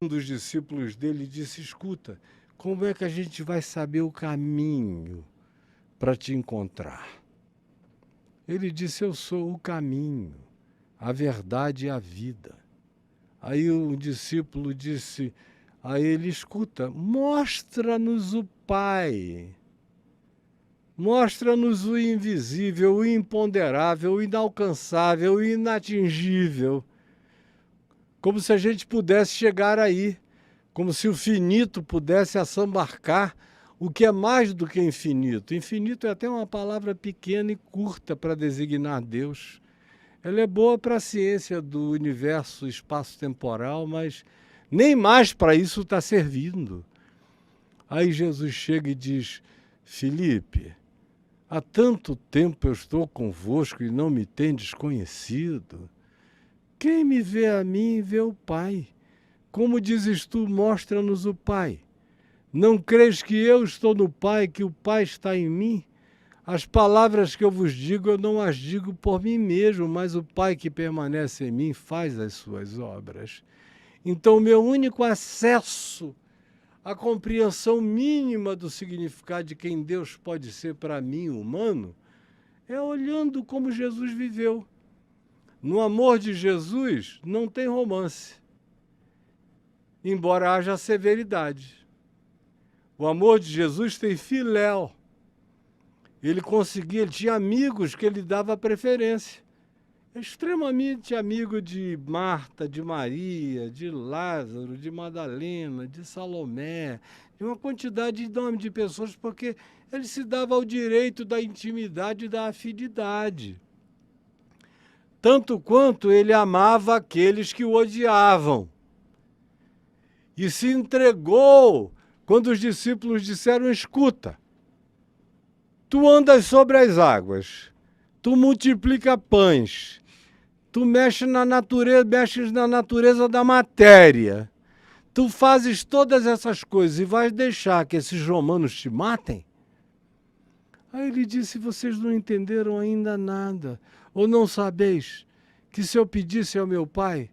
dos discípulos dele disse: escuta, como é que a gente vai saber o caminho para te encontrar? Ele disse: eu sou o caminho, a verdade e a vida. Aí o discípulo disse a ele: escuta, mostra-nos o Pai. Mostra-nos o invisível, o imponderável, o inalcançável, o inatingível. Como se a gente pudesse chegar aí. Como se o finito pudesse assambarcar o que é mais do que infinito. Infinito é até uma palavra pequena e curta para designar Deus. Ela é boa para a ciência do universo espaço-temporal, mas nem mais para isso está servindo. Aí Jesus chega e diz: Filipe, há tanto tempo eu estou convosco e não me tendes conhecido. Quem me vê a mim, vê o Pai. Como dizes tu, mostra-nos o Pai. Não crês que eu estou no Pai, que o Pai está em mim? As palavras que eu vos digo, eu não as digo por mim mesmo, mas o Pai que permanece em mim faz as suas obras. Então, o meu único acesso à compreensão mínima do significado de quem Deus pode ser para mim, humano, é olhando como Jesus viveu. No amor de Jesus não tem romance, embora haja severidade. O amor de Jesus tem filéu. Ele tinha amigos que ele dava preferência. Extremamente amigo de Marta, de Maria, de Lázaro, de Madalena, de Salomé, de uma quantidade enorme de pessoas, porque ele se dava ao direito da intimidade e da afinidade. Tanto quanto ele amava aqueles que o odiavam. E se entregou quando os discípulos disseram: escuta, tu andas sobre as águas, tu multiplica pães, tu mexes na natureza da matéria, tu fazes todas essas coisas e vais deixar que esses romanos te matem? Aí ele disse: vocês não entenderam ainda nada, ou não sabeis que se eu pedisse ao meu Pai,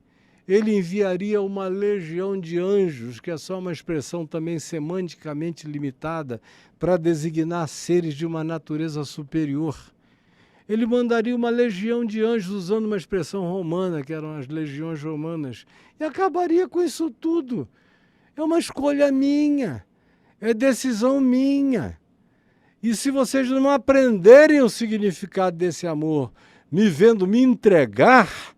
ele enviaria uma legião de anjos, que é só uma expressão também semanticamente limitada para designar seres de uma natureza superior. Ele mandaria uma legião de anjos, usando uma expressão romana, que eram as legiões romanas, e acabaria com isso tudo. É uma escolha minha, é decisão minha. E se vocês não aprenderem o significado desse amor, me vendo me entregar,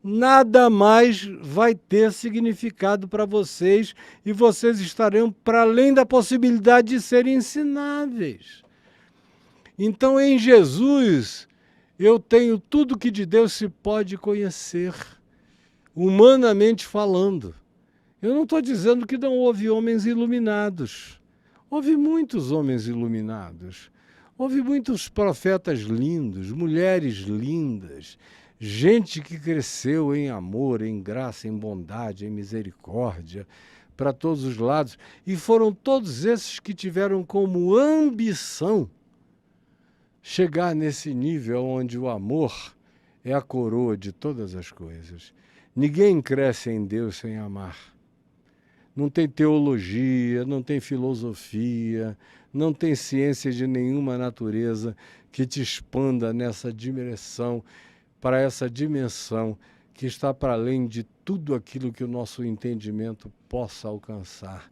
nada mais vai ter significado para vocês e vocês estarão para além da possibilidade de serem ensináveis. Então, em Jesus, eu tenho tudo que de Deus se pode conhecer, humanamente falando. Eu não estou dizendo que não houve homens iluminados. Houve muitos homens iluminados. Houve muitos profetas lindos, mulheres lindas, gente que cresceu em amor, em graça, em bondade, em misericórdia, para todos os lados. E foram todos esses que tiveram como ambição chegar nesse nível onde o amor é a coroa de todas as coisas. Ninguém cresce em Deus sem amar. Não tem teologia, não tem filosofia, não tem ciência de nenhuma natureza que te expanda nessa direção, para essa dimensão que está para além de tudo aquilo que o nosso entendimento possa alcançar.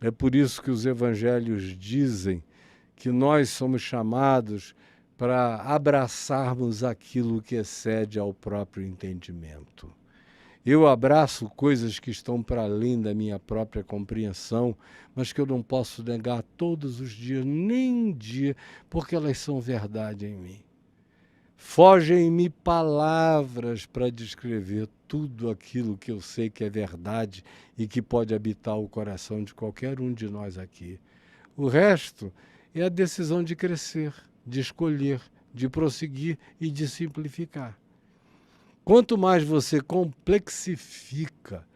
É por isso que os evangelhos dizem que nós somos chamados para abraçarmos aquilo que excede ao próprio entendimento. Eu abraço coisas que estão para além da minha própria compreensão, mas que eu não posso negar todos os dias, nem um dia, porque elas são verdade em mim. Fogem-me palavras para descrever tudo aquilo que eu sei que é verdade e que pode habitar o coração de qualquer um de nós aqui. O resto é a decisão de crescer, de escolher, de prosseguir e de simplificar. Quanto mais você complexifica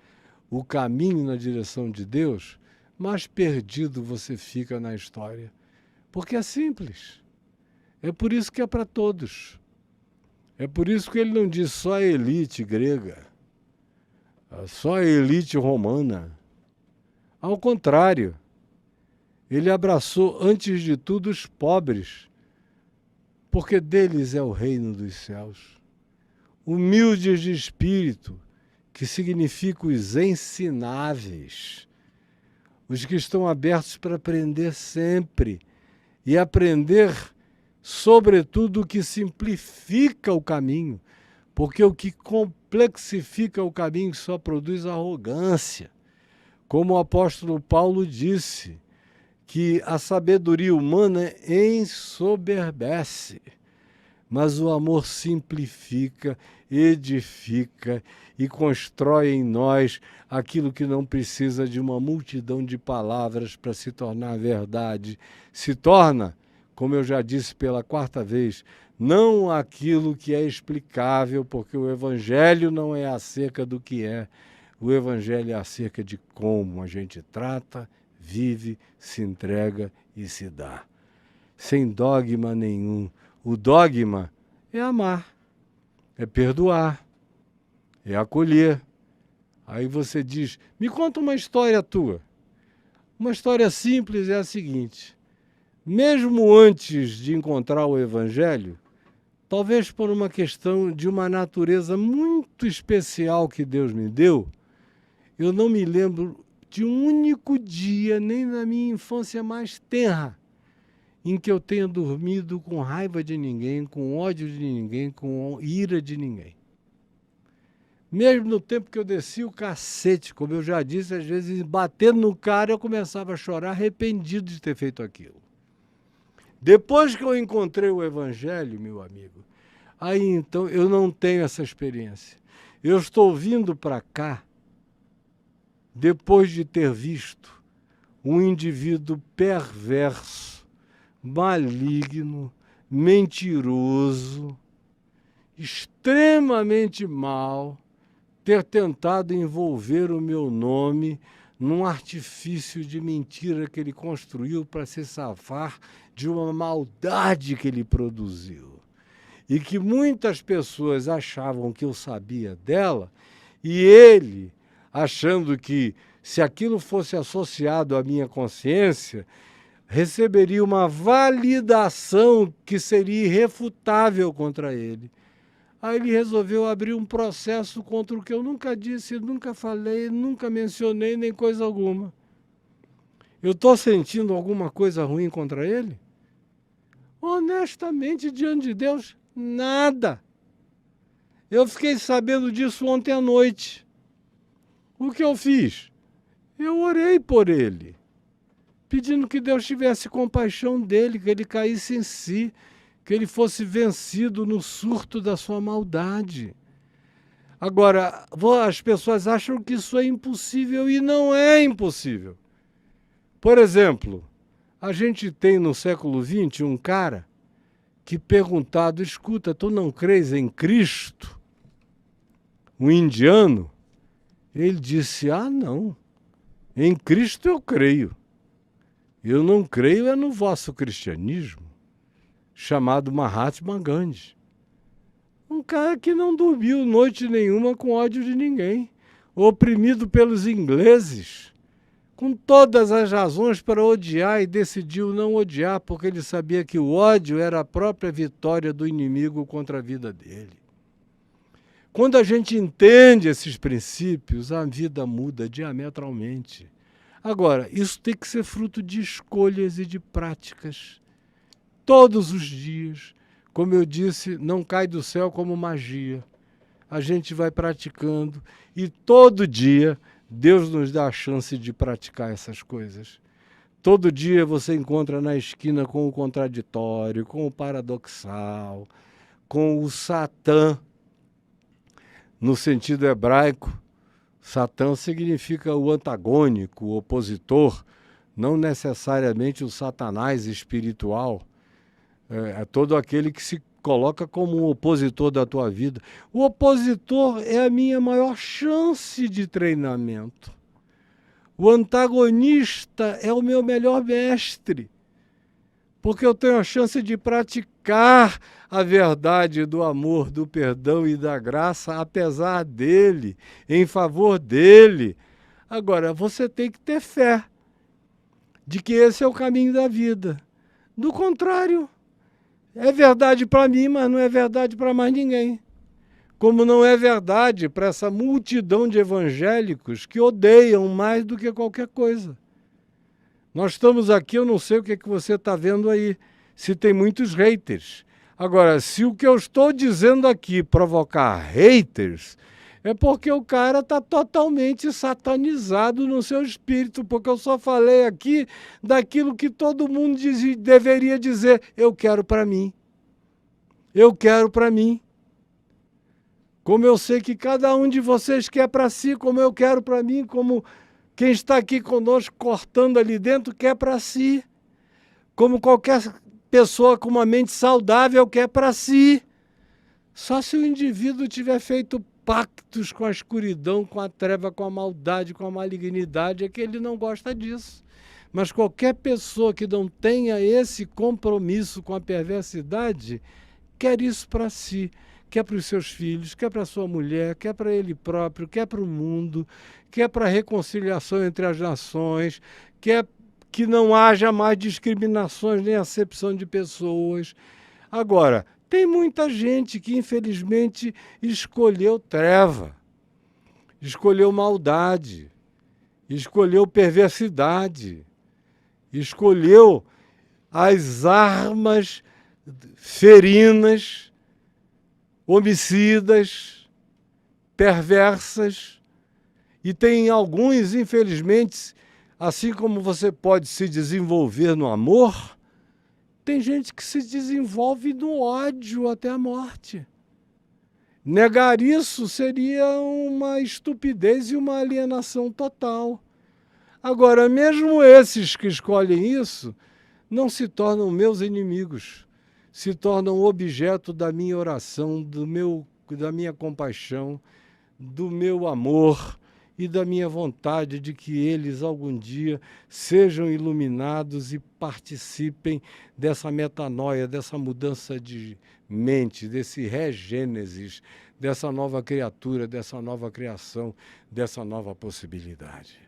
o caminho na direção de Deus, mais perdido você fica na história. Porque é simples. É por isso que é para todos. É por isso que ele não diz só a elite grega. só a elite romana. Ao contrário, ele abraçou antes de tudo os pobres, porque deles é o reino dos céus. Humildes de espírito, que significa os ensináveis, os que estão abertos para aprender sempre e aprender, sobretudo, o que simplifica o caminho, porque o que complexifica o caminho só produz arrogância. Como o apóstolo Paulo disse, que a sabedoria humana ensoberbece, mas o amor simplifica, edifica e constrói em nós aquilo que não precisa de uma multidão de palavras para se tornar verdade. Se torna, como eu já disse pela 4ª vez, não aquilo que é explicável, porque o Evangelho não é acerca do que é, o Evangelho é acerca de como a gente trata, vive, se entrega e se dá. Sem dogma nenhum. O dogma é amar, é perdoar, é acolher. Aí você diz, me conta uma história tua. Uma história simples é a seguinte: mesmo antes de encontrar o Evangelho, talvez por uma questão de uma natureza muito especial que Deus me deu, eu não me lembro de um único dia, nem na minha infância mais tenra, em que eu tenha dormido com raiva de ninguém, com ódio de ninguém, com ira de ninguém. Mesmo no tempo que eu desci o cacete, como eu já disse, às vezes batendo no cara, eu começava a chorar arrependido de ter feito aquilo. Depois que eu encontrei o Evangelho, meu amigo, aí então eu não tenho essa experiência. Eu estou vindo para cá depois de ter visto um indivíduo perverso, maligno, mentiroso, extremamente mau, ter tentado envolver o meu nome num artifício de mentira que ele construiu para se safar de uma maldade que ele produziu. E que muitas pessoas achavam que eu sabia dela, e ele, achando que se aquilo fosse associado à minha consciência, receberia uma validação que seria irrefutável contra ele. Aí ele resolveu abrir um processo contra o que eu nunca disse, nunca falei, nunca mencionei, nem coisa alguma. Eu estou sentindo alguma coisa ruim contra ele? Honestamente, diante de Deus, nada. Eu fiquei sabendo disso ontem à noite. O que eu fiz? Eu orei por ele, pedindo que Deus tivesse compaixão dele, que ele caísse em si, que ele fosse vencido no surto da sua maldade. Agora, as pessoas acham que isso é impossível e não é impossível. Por exemplo, a gente tem no século XX um cara que perguntado, escuta, tu não crês em Cristo? Um indiano, ele disse, não, em Cristo eu creio. Eu não creio é no vosso cristianismo, chamado Mahatma Gandhi. Um cara que não dormiu noite nenhuma com ódio de ninguém, oprimido pelos ingleses, com todas as razões para odiar, e decidiu não odiar, porque ele sabia que o ódio era a própria vitória do inimigo contra a vida dele. Quando a gente entende esses princípios, a vida muda diametralmente. Agora, isso tem que ser fruto de escolhas e de práticas. Todos os dias, como eu disse, não cai do céu como magia. A gente vai praticando e todo dia Deus nos dá a chance de praticar essas coisas. Todo dia você encontra na esquina com o contraditório, com o paradoxal, com o Satã. No sentido hebraico, Satã significa o antagônico, o opositor, não necessariamente o Satanás espiritual. É todo aquele que se coloca como um opositor da tua vida. O opositor é a minha maior chance de treinamento. O antagonista é o meu melhor mestre, porque eu tenho a chance de praticar praticar a verdade do amor, do perdão e da graça, apesar dele, em favor dele. Agora, você tem que ter fé de que esse é o caminho da vida. Do contrário, é verdade para mim, mas não é verdade para mais ninguém. Como não é verdade para essa multidão de evangélicos que odeiam mais do que qualquer coisa. Nós estamos aqui, eu não sei o que você está vendo aí, se tem muitos haters. Agora, se o que eu estou dizendo aqui provocar haters, é porque o cara está totalmente satanizado no seu espírito, porque eu só falei aqui daquilo que todo mundo deveria dizer, eu quero para mim. Eu quero para mim. Como eu sei que cada um de vocês quer para si, como eu quero para mim, como quem está aqui conosco cortando ali dentro quer para si. Como qualquer pessoa com uma mente saudável quer para si. Só se o indivíduo tiver feito pactos com a escuridão, com a treva, com a maldade, com a malignidade, é que ele não gosta disso. Mas qualquer pessoa que não tenha esse compromisso com a perversidade, quer isso para si. Quer para os seus filhos, quer para a sua mulher, quer para ele próprio, quer para o mundo, quer para a reconciliação entre as nações, quer que não haja mais discriminações nem acepção de pessoas. Agora, tem muita gente que infelizmente escolheu treva, escolheu maldade, escolheu perversidade, escolheu as armas ferinas, homicidas, perversas, e tem alguns, infelizmente, assim como você pode se desenvolver no amor, tem gente que se desenvolve no ódio até a morte. Negar isso seria uma estupidez e uma alienação total. Agora, mesmo esses que escolhem isso, não se tornam meus inimigos, se tornam objeto da minha oração, da minha compaixão, do meu amor e da minha vontade de que eles algum dia sejam iluminados e participem dessa metanoia, dessa mudança de mente, desse regênesis, dessa nova criatura, dessa nova criação, dessa nova possibilidade.